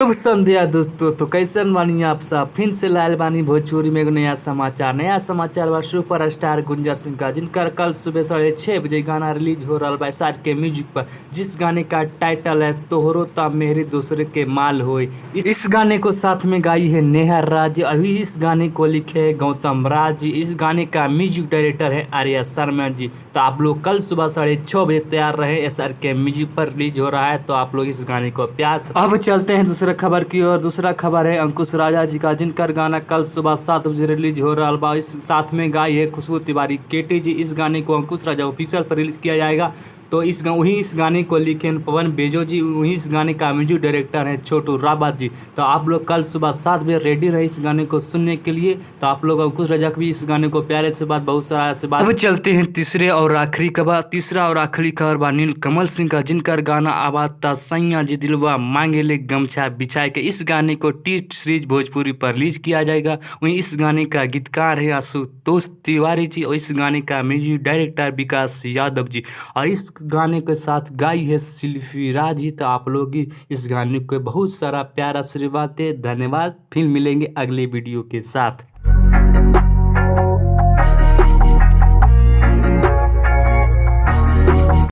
शुभ संध्या दोस्तों। तो कैसन बानी आप सब? फिर से लायल बानी भोजपुरी में एगो नया समाचार बा सुपर स्टार गुंजा सिंह का, जिनका कल सुबह 6:30 गाना रिलीज हो रहा बा एसआर के म्यूजिक पर, जिस गाने का टाइटल है तोहरो ता मेरे दूसरे के माल होए। इस गाने को साथ में गाई है नेहा राज। अभी इस गाने को लिखे है गौतम राज जी। इस गाने का म्यूजिक डायरेक्टर है आर्या शर्मा जी। तो आप लोग कल सुबह 6:30 तैयार रहे, एसआर के म्यूजिक पर रिलीज हो रहा है, तो आप लोग इस गाने को प्यार से। अब चलते हैं दूसरा खबर की ओर। दूसरा खबर है अंकुश राजा जी का, जिनका गाना कल सुबह 7 बजे रिलीज हो रहा बा। इस साथ में गाई है खुशबू तिवारी केटी जी। इस गाने को अंकुश राजा ऑफिशियल पर रिलीज किया जाएगा। तो वही इस गाने को लिखे पवन बेजो जी। वही इस गाने का म्यूजिक डायरेक्टर है छोटू रावत जी। तो आप लोग कल सुबह 7 बजे रेडी रहे इस गाने को सुनने के लिए। तो आप लोग अंकुश राजा भी इस गाने को प्यारे से बात, बहुत सारा से बात। अब चलते हैं तीसरा और आखिरी खबर बा नील कमल सिंह का, जिनका गाना आवाज था सैया जी दिलवा मांगे ले गमछा बिछाए के। इस गाने को टी सीरीज भोजपुरी पर रिलीज किया जाएगा। वहीं इस गाने का गीतकार है आशुतोष तिवारी जी और इस गाने का म्यूजिक डायरेक्टर विकास यादव जी। और इस गाने के साथ गाई है शिल्पी राज जी। तो आप लोग इस गाने को बहुत सारा प्यार आशीर्वाद दे। धन्यवाद। फिर मिलेंगे अगले वीडियो के साथ।